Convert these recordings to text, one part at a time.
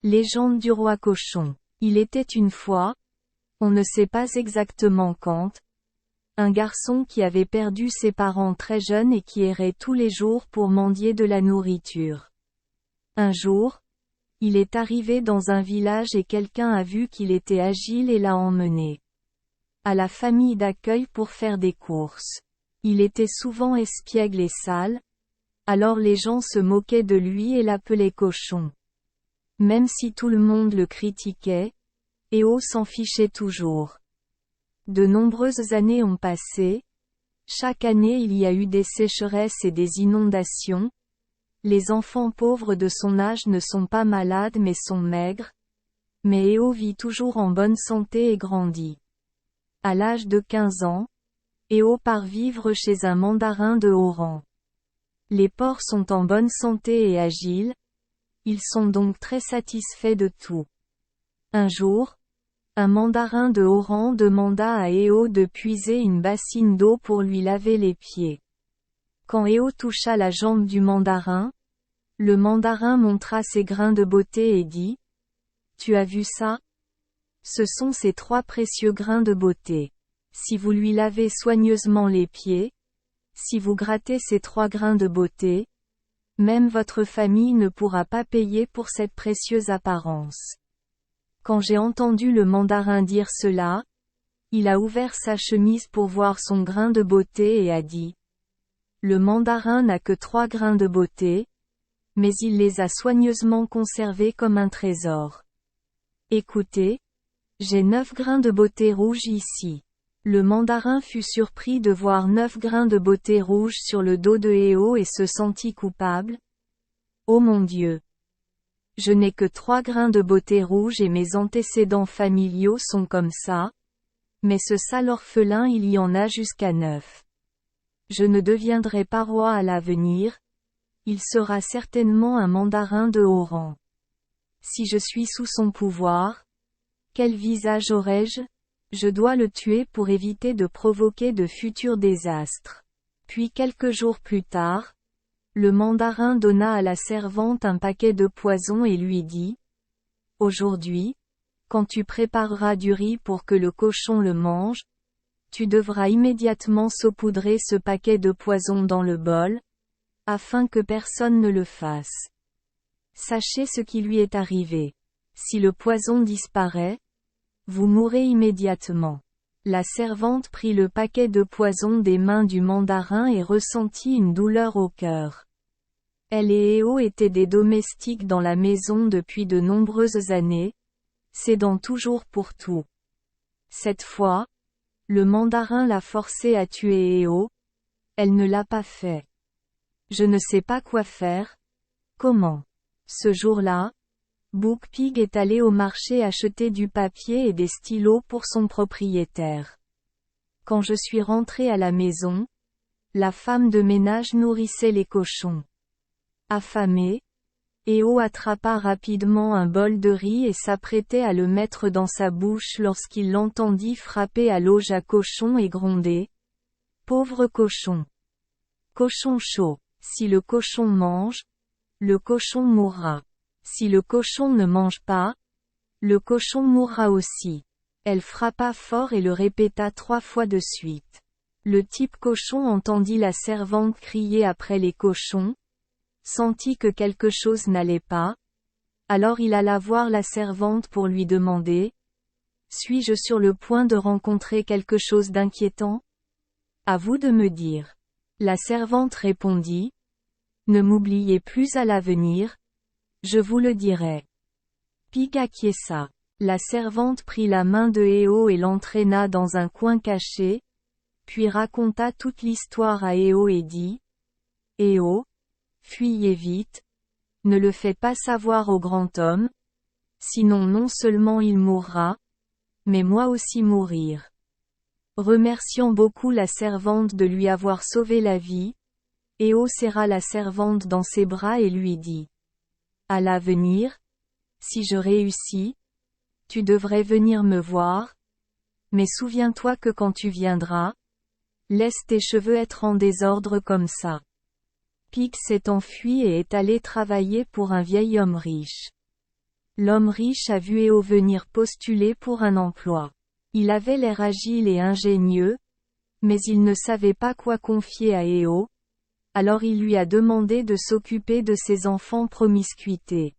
Légende du roi cochon. Il était une fois, on ne sait pas exactement quand, un garçon qui avait perdu ses parents très jeunes et qui errait tous les jours pour mendier de la nourriture. Un jour, il est arrivé dans un village et quelqu'un a vu qu'il était agile et l'a emmené à la famille d'accueil pour faire des courses. Il était souvent espiègle et sale, alors les gens se moquaient de lui et l'appelaient cochon. Même si tout le monde le critiquait, Éo s'en fichait toujours. De nombreuses années ont passé. Chaque année il y a eu des sécheresses et des inondations. Les enfants pauvres de son âge ne sont pas malades mais sont maigres. Mais Éo vit toujours en bonne santé et grandit. À l'âge de 15 ans, Éo part vivre chez un mandarin de haut rang. Les porcs sont en bonne santé et agiles. Ils sont donc très satisfaits de tout. Un jour, un mandarin de haut rang demanda à Éo de puiser une bassine d'eau pour lui laver les pieds. Quand Éo toucha la jambe du mandarin, le mandarin montra ses grains de beauté et dit : « Tu as vu ça ? Ce sont ces 3 précieux grains de beauté. Si vous lui lavez soigneusement les pieds, si vous grattez ces 3 grains de beauté, même votre famille ne pourra pas payer pour cette précieuse apparence. » Quand j'ai entendu le mandarin dire cela, il a ouvert sa chemise pour voir son grain de beauté et a dit : « Le mandarin n'a que 3 grains de beauté, mais il les a soigneusement conservés comme un trésor. Écoutez, j'ai 9 grains de beauté rouges ici. » Le mandarin fut surpris de voir 9 grains de beauté rouges sur le dos de Éo et se sentit coupable. « Oh mon Dieu! Je n'ai que 3 grains de beauté rouges et mes antécédents familiaux sont comme ça, mais ce sale orphelin il y en a jusqu'à 9. Je ne deviendrai pas roi à l'avenir, il sera certainement un mandarin de haut rang. Si je suis sous son pouvoir, quel visage aurai-je ? Je dois le tuer pour éviter de provoquer de futurs désastres. » Puis quelques jours plus tard, le mandarin donna à la servante un paquet de poison et lui dit : « Aujourd'hui, quand tu prépareras du riz pour que le cochon le mange, tu devras immédiatement saupoudrer ce paquet de poison dans le bol, afin que personne ne le fasse. Sachez ce qui lui est arrivé. Si le poison disparaît, vous mourrez immédiatement. » La servante prit le paquet de poison des mains du mandarin et ressentit une douleur au cœur. Elle et Éo étaient des domestiques dans la maison depuis de nombreuses années, s'aidant toujours pour tout. Cette fois, le mandarin l'a forcée à tuer Éo. Elle ne l'a pas fait. Je ne sais pas quoi faire. Comment ? Ce jour-là, Book Pig est allé au marché acheter du papier et des stylos pour son propriétaire. Quand je suis rentré à la maison, la femme de ménage nourrissait les cochons. Affamé, Éo attrapa rapidement un bol de riz et s'apprêtait à le mettre dans sa bouche lorsqu'il l'entendit frapper à l'auge à cochon et gronder : « Pauvre cochon ! Cochon chaud ! Si le cochon mange, le cochon mourra. Si le cochon ne mange pas, le cochon mourra aussi. » Elle frappa fort et le répéta 3 fois de suite. Le type cochon entendit la servante crier après les cochons, sentit que quelque chose n'allait pas, alors il alla voir la servante pour lui demander : « Suis-je sur le point de rencontrer quelque chose d'inquiétant ? À vous de me dire. » La servante répondit : « Ne m'oubliez plus à l'avenir, je vous le dirai. » Pig acquiesça. La servante prit la main de Éo et l'entraîna dans un coin caché, puis raconta toute l'histoire à Éo et dit : « Éo, fuyez vite, ne le fais pas savoir au grand homme, sinon non seulement il mourra, mais moi aussi mourir. » Remerciant beaucoup la servante de lui avoir sauvé la vie, Éo serra la servante dans ses bras et lui dit : « À l'avenir, si je réussis, tu devrais venir me voir, mais souviens-toi que quand tu viendras, laisse tes cheveux être en désordre comme ça. » Pig s'est enfui et est allé travailler pour un vieil homme riche. L'homme riche a vu Éo venir postuler pour un emploi. Il avait l'air agile et ingénieux, mais il ne savait pas quoi confier à Éo, alors il lui a demandé de s'occuper de ses enfants promiscuité.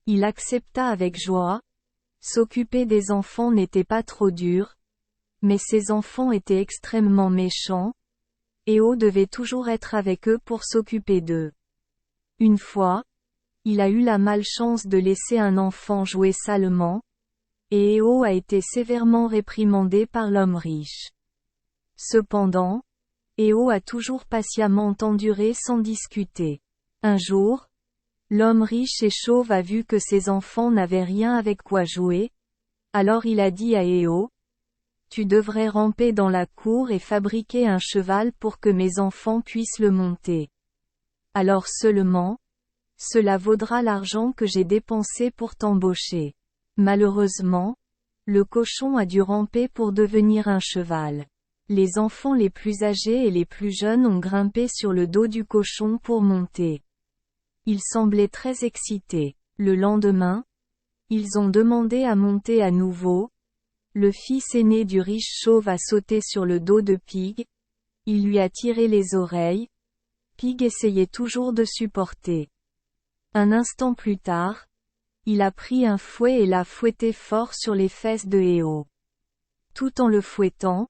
Il accepta avec joie. S'occuper des enfants n'était pas trop dur, mais ses enfants étaient extrêmement méchants. Éo devait toujours être avec eux pour s'occuper d'eux. Une fois, il a eu la malchance de laisser un enfant jouer salement, et Éo a été sévèrement réprimandé par l'homme riche. Cependant, Éo a toujours patiemment enduré sans discuter. Un jour, l'homme riche et chauve a vu que ses enfants n'avaient rien avec quoi jouer, alors il a dit à Éo, « Tu devrais ramper dans la cour et fabriquer un cheval pour que mes enfants puissent le monter. Alors seulement, cela vaudra l'argent que j'ai dépensé pour t'embaucher. » Malheureusement, le cochon a dû ramper pour devenir un cheval. Les enfants les plus âgés et les plus jeunes ont grimpé sur le dos du cochon pour monter. Ils semblaient très excités. Le lendemain, ils ont demandé à monter à nouveau. Le fils aîné du riche chauve a sauté sur le dos de Pig. Il lui a tiré les oreilles. Pig essayait toujours de supporter. Un instant plus tard, il a pris un fouet et l'a fouetté fort sur les fesses de Éo. Tout en le fouettant,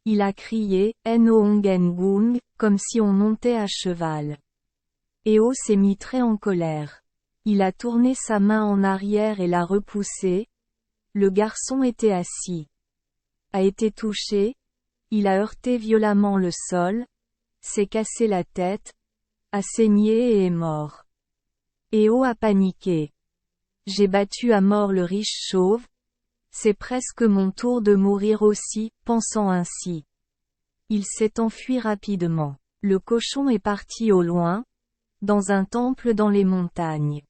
il a crié « Enoongengung » comme si on montait à cheval. Éo s'est mis très en colère. Il a tourné sa main en arrière et l'a repoussé. Le garçon était assis. A été touché. Il a heurté violemment le sol. S'est cassé la tête. A saigné et est mort. Éo a paniqué. J'ai battu à mort le riche chauve. C'est presque mon tour de mourir aussi, pensant ainsi. Il s'est enfui rapidement. Le cochon est parti au loin, dans un temple dans les montagnes.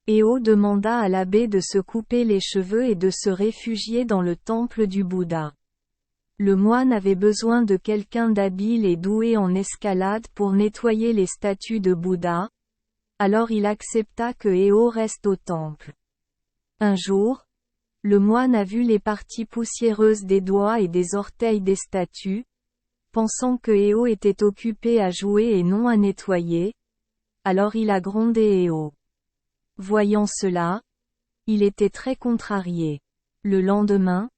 Éo demanda à l'abbé de se couper les cheveux et de se réfugier dans le temple du Bouddha. Le moine avait besoin de quelqu'un d'habile et doué en escalade pour nettoyer les statues de Bouddha, alors il accepta que Éo reste au temple. Un jour, le moine a vu les parties poussiéreuses des doigts et des orteils des statues, pensant que Éo était occupé à jouer et non à nettoyer, alors il a grondé Éo. Voyant cela, il était très contrarié. Le lendemain,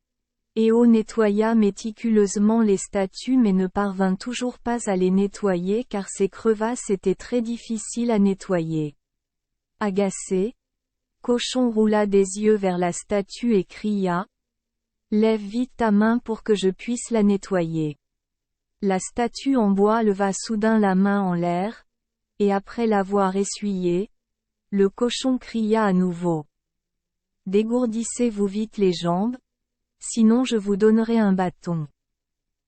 Éo nettoya méticuleusement les statues mais ne parvint toujours pas à les nettoyer car ces crevasses étaient très difficiles à nettoyer. Agacé, Cochon roula des yeux vers la statue et cria « Lève vite ta main pour que je puisse la nettoyer. » La statue en bois leva soudain la main en l'air, et après l'avoir essuyée, le cochon cria à nouveau. « Dégourdissez-vous vite les jambes, sinon je vous donnerai un bâton. »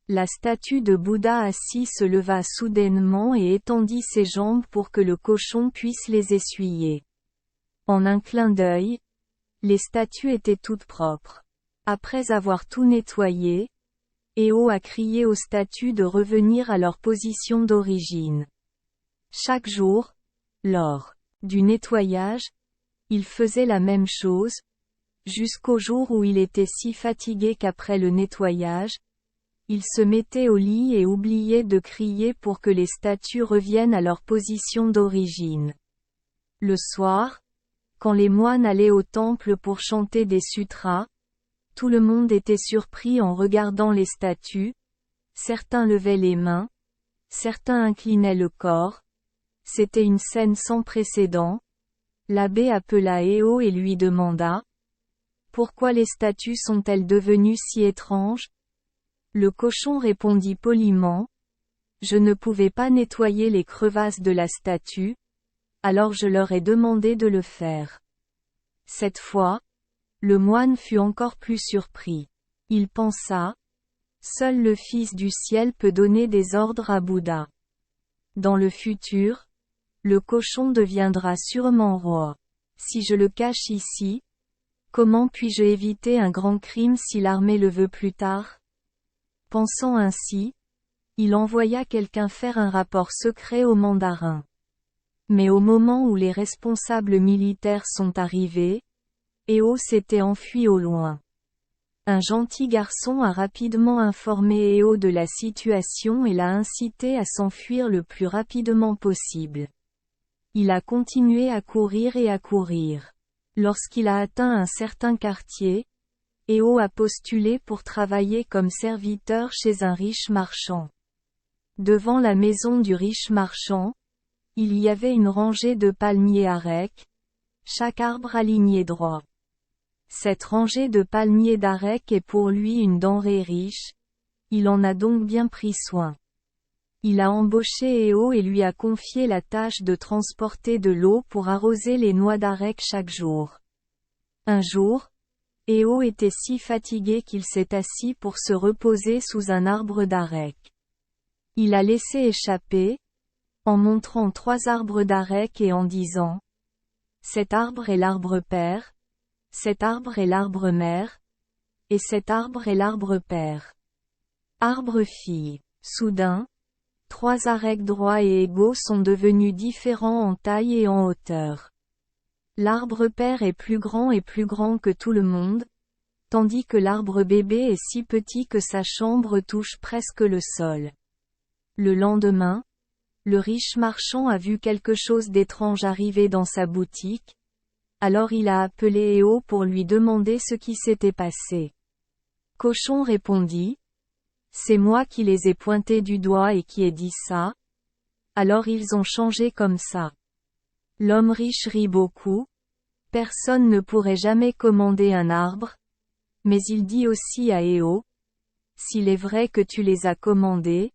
La statue de Bouddha assis se leva soudainement et étendit ses jambes pour que le cochon puisse les essuyer. En un clin d'œil, les statues étaient toutes propres. Après avoir tout nettoyé, Éo a crié aux statues de revenir à leur position d'origine. Chaque jour, lors du nettoyage, il faisait la même chose, jusqu'au jour où il était si fatigué qu'après le nettoyage, il se mettait au lit et oubliait de crier pour que les statues reviennent à leur position d'origine. Le soir, quand les moines allaient au temple pour chanter des sutras, tout le monde était surpris en regardant les statues, certains levaient les mains, certains inclinaient le corps, c'était une scène sans précédent. L'abbé appela Éo et lui demanda « Pourquoi les statues sont-elles devenues si étranges ?» Le cochon répondit poliment « Je ne pouvais pas nettoyer les crevasses de la statue, alors je leur ai demandé de le faire. » Cette fois, le moine fut encore plus surpris. Il pensa « Seul le Fils du ciel peut donner des ordres à Bouddha. Dans le futur, le cochon deviendra sûrement roi. Si je le cache ici, comment puis-je éviter un grand crime si l'armée le veut plus tard ?» Pensant ainsi, il envoya quelqu'un faire un rapport secret au mandarin. Mais au moment où les responsables militaires sont arrivés, Éo s'était enfui au loin. Un gentil garçon a rapidement informé Éo de la situation et l'a incité à s'enfuir le plus rapidement possible. Il a continué à courir et à courir. Lorsqu'il a atteint un certain quartier, Éo a postulé pour travailler comme serviteur chez un riche marchand. Devant la maison du riche marchand, il y avait une rangée de palmiers arec, chaque arbre aligné droit. Cette rangée de palmiers d'arec est pour lui une denrée riche, il en a donc bien pris soin. Il a embauché Éo et lui a confié la tâche de transporter de l'eau pour arroser les noix d'arec chaque jour. Un jour, Éo était si fatigué qu'il s'est assis pour se reposer sous un arbre d'arec. Il a laissé échapper, en montrant 3 arbres d'arec et en disant « Cet arbre est l'arbre père, cet arbre est l'arbre mère, et cet arbre est l'arbre père. » Arbre fille. Soudain, 3 arcs droits et égaux sont devenus différents en taille et en hauteur. L'arbre père est plus grand que tout le monde, tandis que l'arbre bébé est si petit que sa chambre touche presque le sol. Le lendemain, le riche marchand a vu quelque chose d'étrange arriver dans sa boutique, alors il a appelé Éo pour lui demander ce qui s'était passé. Cochon répondit, « C'est moi qui les ai pointés du doigt et qui ai dit ça. Alors ils ont changé comme ça. » L'homme riche rit beaucoup. Personne ne pourrait jamais commander un arbre. Mais il dit aussi à Éo, « S'il est vrai que tu les as commandés,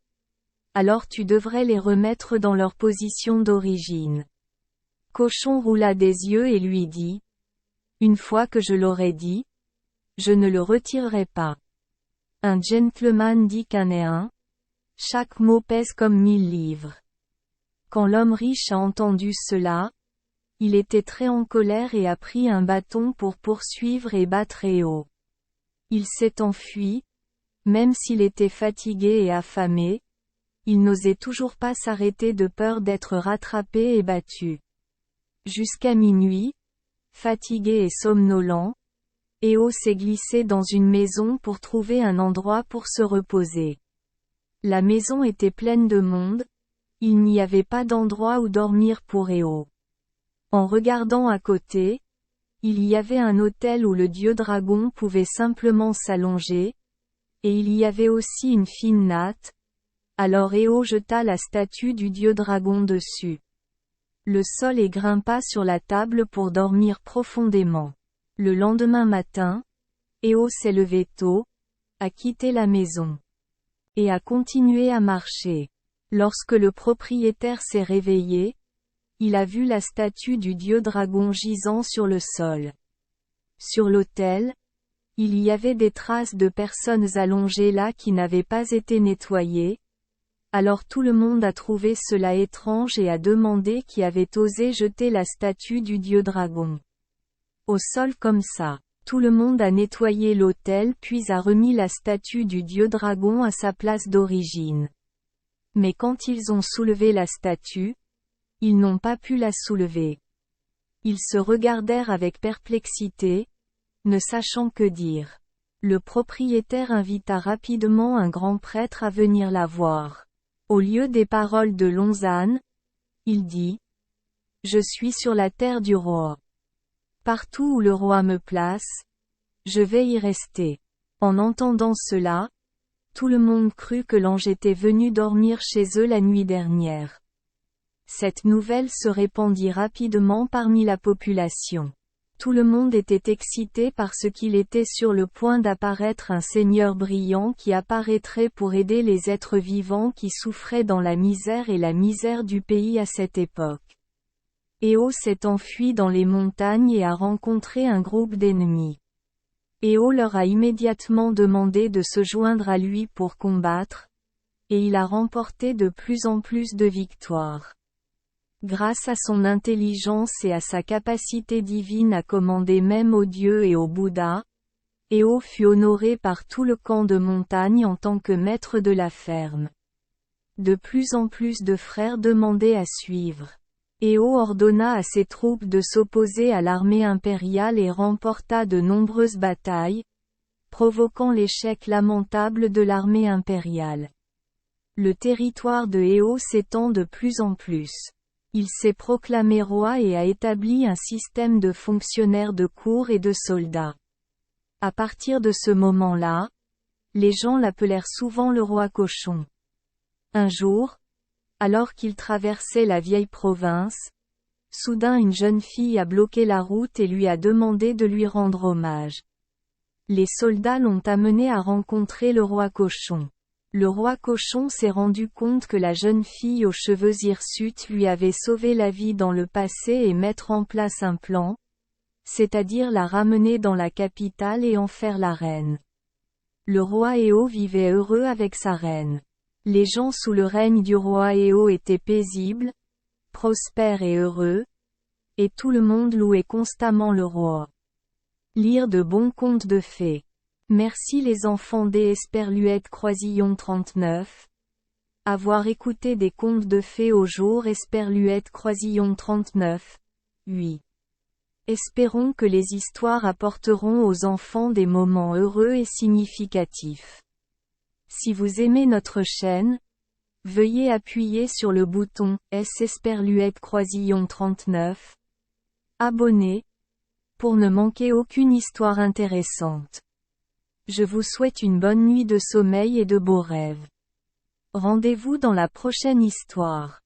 alors tu devrais les remettre dans leur position d'origine. » Cochon roula des yeux et lui dit, « Une fois que je l'aurai dit, je ne le retirerai pas. » Un gentleman dit qu'un est un. Chaque mot pèse comme 1000 livres. Quand l'homme riche a entendu cela, il était très en colère et a pris un bâton pour poursuivre et battre Éo. Il s'est enfui, même s'il était fatigué et affamé, il n'osait toujours pas s'arrêter de peur d'être rattrapé et battu. Jusqu'à minuit, fatigué et somnolent, Éo s'est glissé dans une maison pour trouver un endroit pour se reposer. La maison était pleine de monde, il n'y avait pas d'endroit où dormir pour Éo. En regardant à côté, il y avait un autel où le dieu dragon pouvait simplement s'allonger, et il y avait aussi une fine natte, alors Éo jeta la statue du dieu dragon dessus. Le sol et grimpa sur la table pour dormir profondément. Le lendemain matin, Éo s'est levé tôt, a quitté la maison et a continué à marcher. Lorsque le propriétaire s'est réveillé, il a vu la statue du dieu dragon gisant sur le sol. Sur l'autel, il y avait des traces de personnes allongées là qui n'avaient pas été nettoyées. Alors tout le monde a trouvé cela étrange et a demandé qui avait osé jeter la statue du dieu dragon au sol comme ça. Tout le monde a nettoyé l'autel puis a remis la statue du dieu dragon à sa place d'origine. Mais quand ils ont soulevé la statue, ils n'ont pas pu la soulever. Ils se regardèrent avec perplexité, ne sachant que dire. Le propriétaire invita rapidement un grand prêtre à venir la voir. Au lieu des paroles de Lonzane, il dit « Je suis sur la terre du roi. Partout où le roi me place, je vais y rester. » En entendant cela, tout le monde crut que l'ange était venu dormir chez eux la nuit dernière. Cette nouvelle se répandit rapidement parmi la population. Tout le monde était excité parce qu'il était sur le point d'apparaître un seigneur brillant qui apparaîtrait pour aider les êtres vivants qui souffraient dans la misère et la misère du pays à cette époque. Éo s'est enfui dans les montagnes et a rencontré un groupe d'ennemis. Éo leur a immédiatement demandé de se joindre à lui pour combattre, et il a remporté de plus en plus de victoires. Grâce à son intelligence et à sa capacité divine à commander même aux dieux et aux Bouddhas, Éo fut honoré par tout le camp de montagne en tant que maître de la ferme. De plus en plus de frères demandaient à suivre. Éo ordonna à ses troupes de s'opposer à l'armée impériale et remporta de nombreuses batailles, provoquant l'échec lamentable de l'armée impériale. Le territoire de Éo s'étend de plus en plus. Il s'est proclamé roi et a établi un système de fonctionnaires de cour et de soldats. À partir de ce moment-là, les gens l'appelèrent souvent le roi cochon. Un jour, alors qu'il traversait la vieille province, soudain une jeune fille a bloqué la route et lui a demandé de lui rendre hommage. Les soldats l'ont amené à rencontrer le roi cochon. Le roi cochon s'est rendu compte que la jeune fille aux cheveux hirsutes lui avait sauvé la vie dans le passé et mettre en place un plan, c'est-à-dire la ramener dans la capitale et en faire la reine. Le roi Éo vivait heureux avec sa reine. Les gens sous le règne du roi Éo étaient paisibles, prospères et heureux, et tout le monde louait constamment le roi. Lire de bons contes de fées. Merci les enfants des Esperluette Croisillon 39. Avoir écouté des contes de fées au jour Esperluette Croisillon 39. 8. Espérons que les histoires apporteront aux enfants des moments heureux et significatifs. Si vous aimez notre chaîne, veuillez appuyer sur le bouton S Esperluette Croisillon 39. Abonner, pour ne manquer aucune histoire intéressante. Je vous souhaite une bonne nuit de sommeil et de beaux rêves. Rendez-vous dans la prochaine histoire.